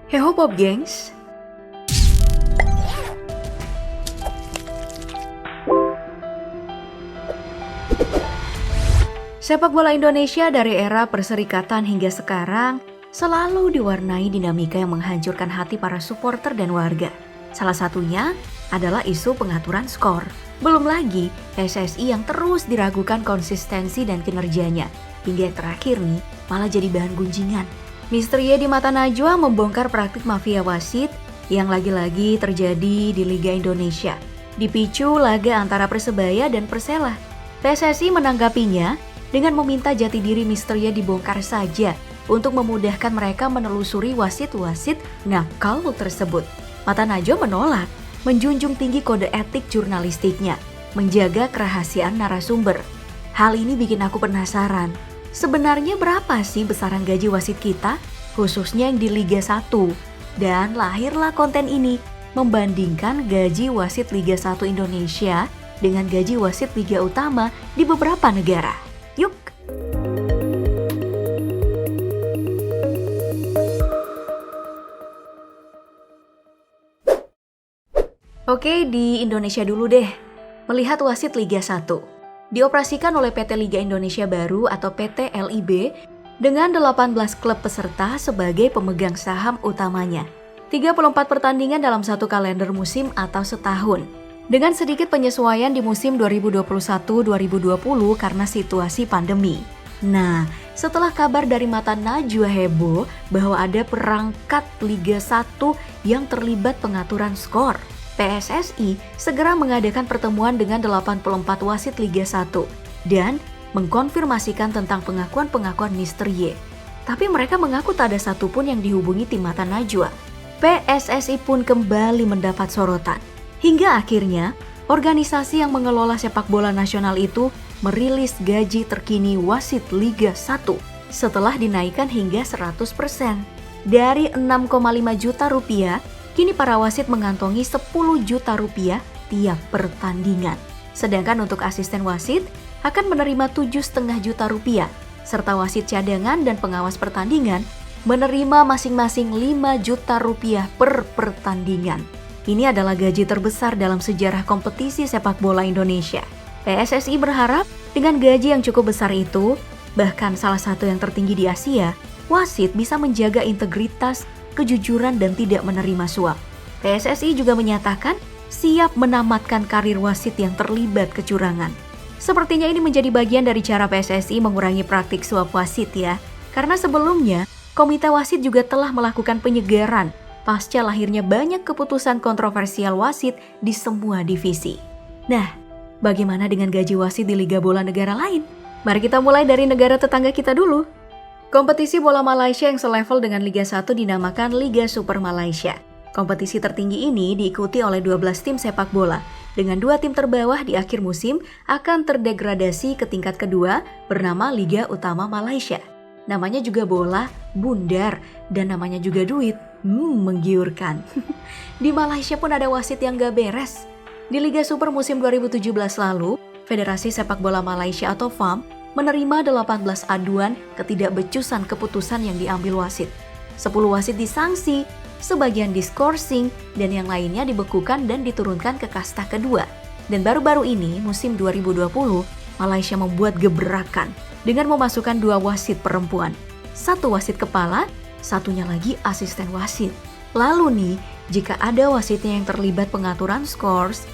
Heho Pop Gengs. Sepak bola Indonesia dari era perserikatan hingga sekarang selalu diwarnai dinamika yang menghancurkan hati para supporter dan warga. Salah satunya adalah isu pengaturan skor. Belum lagi PSSI yang terus diragukan konsistensi dan kinerjanya. Hingga yang terakhir nih malah jadi bahan gunjingan. Misteri di mata Najwa membongkar praktik mafia wasit yang lagi-lagi terjadi di Liga Indonesia. Dipicu laga antara Persebaya dan Persela. PSSI menanggapinya dengan meminta jati diri Misteria dibongkar saja untuk memudahkan mereka menelusuri wasit-wasit nakal tersebut. Mata Najwa menolak, menjunjung tinggi kode etik jurnalistiknya, menjaga kerahasiaan narasumber. Hal ini bikin aku penasaran. Sebenarnya berapa sih besaran gaji wasit kita, khususnya yang di Liga 1? Dan lahirlah konten ini, membandingkan gaji wasit Liga 1 Indonesia dengan gaji wasit Liga Utama di beberapa negara. Yuk! Oke, di Indonesia dulu deh. Melihat wasit Liga 1. Dioperasikan oleh PT Liga Indonesia Baru atau PT LIB dengan 18 klub peserta sebagai pemegang saham utamanya. 34 pertandingan dalam satu kalender musim atau setahun. Dengan sedikit penyesuaian di musim 2021-2020 karena situasi pandemi. Nah, setelah kabar dari mata Najwa heboh bahwa ada perangkat Liga 1 yang terlibat pengaturan skor, PSSI segera mengadakan pertemuan dengan 84 wasit Liga 1 dan mengkonfirmasikan tentang pengakuan-pengakuan misteri. Tapi mereka mengaku tak ada satupun yang dihubungi tim mata Najwa. PSSI pun kembali mendapat sorotan. Hingga akhirnya, organisasi yang mengelola sepak bola nasional itu merilis gaji terkini wasit Liga 1 setelah dinaikkan hingga 100%. Dari 6,5 juta rupiah, kini para wasit mengantongi 10 juta rupiah tiap pertandingan. Sedangkan untuk asisten wasit akan menerima 7,5 juta rupiah, serta wasit cadangan dan pengawas pertandingan menerima masing-masing 5 juta rupiah per pertandingan. Ini adalah gaji terbesar dalam sejarah kompetisi sepak bola Indonesia. PSSI berharap dengan gaji yang cukup besar itu, bahkan salah satu yang tertinggi di Asia, wasit bisa menjaga integritas, kejujuran dan tidak menerima suap. PSSI juga menyatakan siap menamatkan karir wasit yang terlibat kecurangan. Sepertinya ini menjadi bagian dari cara PSSI mengurangi praktik suap wasit ya. Karena sebelumnya, Komite Wasit juga telah melakukan penyegaran pasca lahirnya banyak keputusan kontroversial wasit di semua divisi. Nah, bagaimana dengan gaji wasit di liga bola negara lain? Mari kita mulai dari negara tetangga kita dulu. Kompetisi bola Malaysia yang selevel dengan Liga 1 dinamakan Liga Super Malaysia. Kompetisi tertinggi ini diikuti oleh 12 tim sepak bola. Dengan 2 tim terbawah di akhir musim akan terdegradasi ke tingkat kedua bernama Liga Utama Malaysia. Namanya juga bola, bundar, dan namanya juga duit. Menggiurkan. Di Malaysia pun ada wasit yang gak beres. Di Liga Super musim 2017 lalu, Federasi Sepak Bola Malaysia atau FAM menerima 18 aduan ketidakbecusan keputusan yang diambil wasit. 10 wasit disanksi, sebagian diskorsing, dan yang lainnya dibekukan dan diturunkan ke kasta kedua. Dan baru-baru ini, musim 2020, Malaysia membuat gebrakan dengan memasukkan 2 wasit perempuan. 1 wasit kepala, satunya lagi asisten wasit. Lalu nih, jika ada wasitnya yang terlibat pengaturan skors,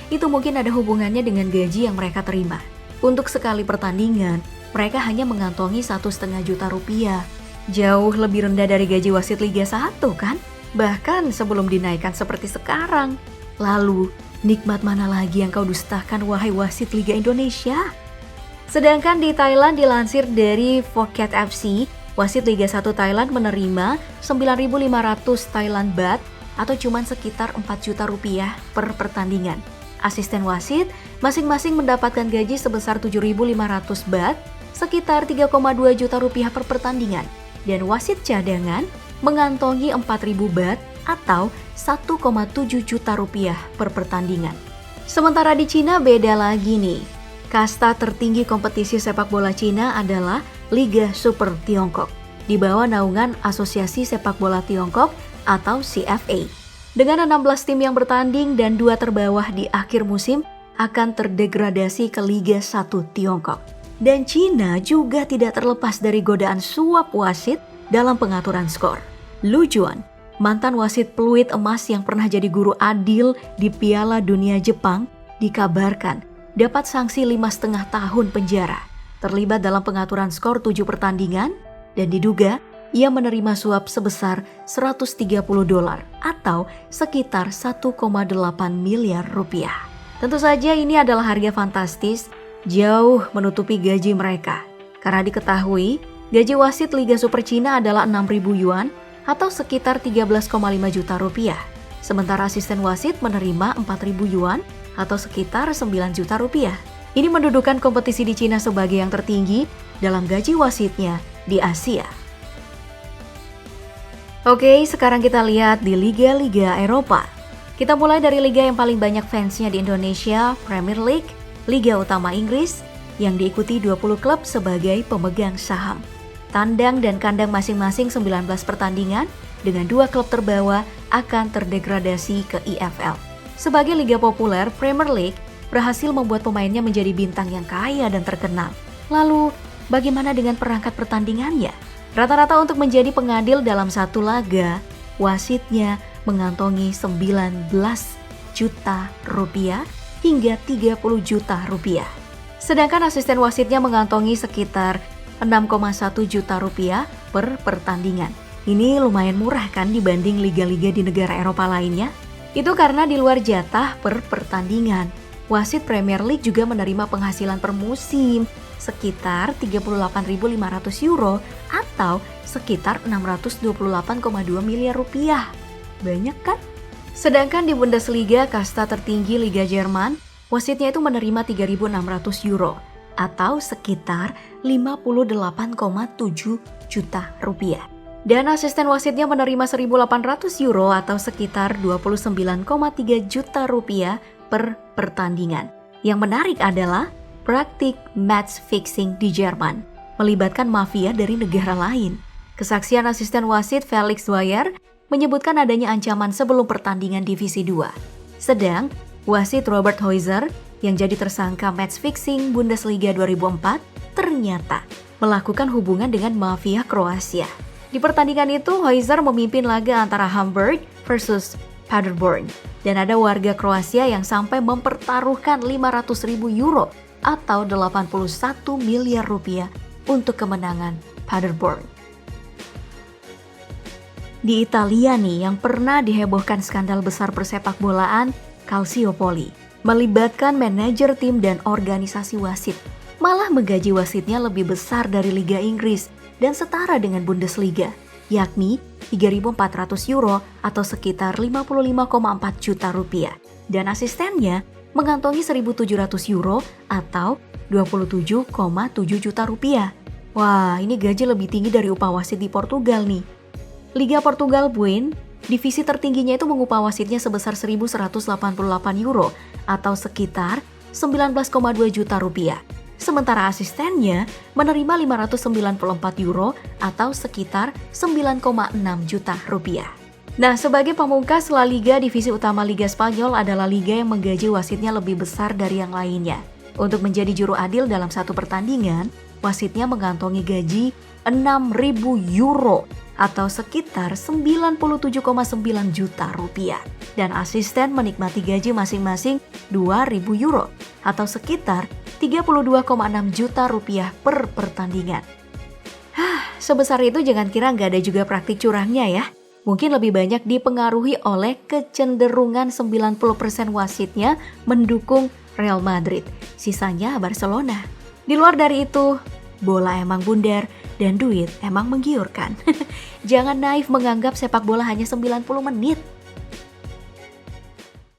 itu mungkin ada hubungannya dengan gaji yang mereka terima. Untuk sekali pertandingan, mereka hanya mengantongi 1,5 juta rupiah. Jauh lebih rendah dari gaji wasit Liga 1 kan? Bahkan sebelum dinaikkan seperti sekarang. Lalu, nikmat mana lagi yang kau dustakan wahai wasit Liga Indonesia? Sedangkan di Thailand dilansir dari Phuket FC, wasit Liga 1 Thailand menerima 9.500 Thailand baht atau cuma sekitar 4 juta rupiah per pertandingan. Asisten wasit masing-masing mendapatkan gaji sebesar 7.500 baht, sekitar 3,2 juta rupiah per pertandingan. Dan wasit cadangan mengantongi 4.000 baht atau 1,7 juta rupiah per pertandingan. Sementara di Cina beda lagi nih. Kasta tertinggi kompetisi sepak bola Cina adalah Liga Super Tiongkok. di bawah naungan Asosiasi Sepak Bola Tiongkok atau CFA. Dengan 16 tim yang bertanding dan 2 terbawah di akhir musim akan terdegradasi ke Liga 1 Tiongkok. Dan Cina juga tidak terlepas dari godaan suap wasit dalam pengaturan skor. Lu Juan, mantan wasit peluit emas yang pernah jadi guru adil di Piala Dunia Jepang, dikabarkan dapat sanksi 5,5 tahun penjara. Terlibat dalam pengaturan skor 7 pertandingan dan diduga ia menerima suap sebesar $130 atau sekitar 1,8 miliar rupiah. Tentu saja ini adalah harga fantastis, jauh menutupi gaji mereka. Karena diketahui gaji wasit Liga Super Cina adalah 6.000 yuan atau sekitar 13,5 juta rupiah. Sementara asisten wasit menerima 4.000 yuan atau sekitar 9 juta rupiah. Ini mendudukan kompetisi di Cina sebagai yang tertinggi dalam gaji wasitnya di Asia. Oke, sekarang kita lihat di liga-liga Eropa. Kita mulai dari liga yang paling banyak fansnya di Indonesia, Premier League, Liga Utama Inggris, yang diikuti 20 klub sebagai pemegang saham. Tandang dan kandang masing-masing 19 pertandingan dengan 2 klub terbawah akan terdegradasi ke IFL. Sebagai liga populer, Premier League berhasil membuat pemainnya menjadi bintang yang kaya dan terkenal. Lalu, bagaimana dengan perangkat pertandingannya? Rata-rata untuk menjadi pengadil dalam satu laga, wasitnya mengantongi 19 juta rupiah hingga 30 juta rupiah. Sedangkan asisten wasitnya mengantongi sekitar 6,1 juta rupiah per pertandingan. Ini lumayan murah kan dibanding liga-liga di negara Eropa lainnya? Itu karena di luar jatah per pertandingan. Wasit Premier League juga menerima penghasilan per musim sekitar 38.500 euro atau sekitar 628,2 miliar rupiah. Banyak kan? Sedangkan di Bundesliga, kasta tertinggi Liga Jerman, wasitnya itu menerima 3.600 euro atau sekitar 58,7 juta rupiah. Dan asisten wasitnya menerima 1.800 euro atau sekitar 29,3 juta rupiah per pertandingan. Yang menarik adalah praktik match fixing di Jerman melibatkan mafia dari negara lain. Kesaksian asisten wasit Felix Weyer menyebutkan adanya ancaman sebelum pertandingan Divisi 2. Sedang wasit Robert Heuser yang jadi tersangka match fixing Bundesliga 2004 ternyata melakukan hubungan dengan mafia Kroasia. Di pertandingan itu Heuser memimpin laga antara Hamburg versus Paderborn. Dan ada warga Kroasia yang sampai mempertaruhkan 500.000 euro atau 81 miliar rupiah untuk kemenangan Paderborn. Di Italia nih yang pernah dihebohkan skandal besar persepak bolaan Calciopoli, melibatkan manajer tim dan organisasi wasit. Malah menggaji wasitnya lebih besar dari Liga Inggris dan setara dengan Bundesliga, yakni 3.400 euro atau sekitar 55,4 juta rupiah. Dan asistennya mengantongi 1.700 euro atau 27,7 juta rupiah. Wah, ini gaji lebih tinggi dari upah wasit di Portugal nih. Liga Portugal Buin, divisi tertingginya itu mengupah wasitnya sebesar 1.188 euro atau sekitar 19,2 juta rupiah. Sementara asistennya menerima 594 euro atau sekitar 9,6 juta rupiah. Nah, sebagai pamungkas, La Liga divisi utama Liga Spanyol adalah liga yang menggaji wasitnya lebih besar dari yang lainnya. Untuk menjadi juru adil dalam satu pertandingan, wasitnya mengantongi gaji 6.000 euro atau sekitar 97,9 juta rupiah. Dan asisten menikmati gaji masing-masing 2.000 euro atau sekitar 32,6 juta rupiah per pertandingan. Sebesar itu jangan kira nggak ada juga praktik curangnya ya. Mungkin lebih banyak dipengaruhi oleh kecenderungan 90% wasitnya mendukung Real Madrid. Sisanya Barcelona. Di luar dari itu, bola emang bundar dan duit emang menggiurkan. Jangan naif menganggap sepak bola hanya 90 menit.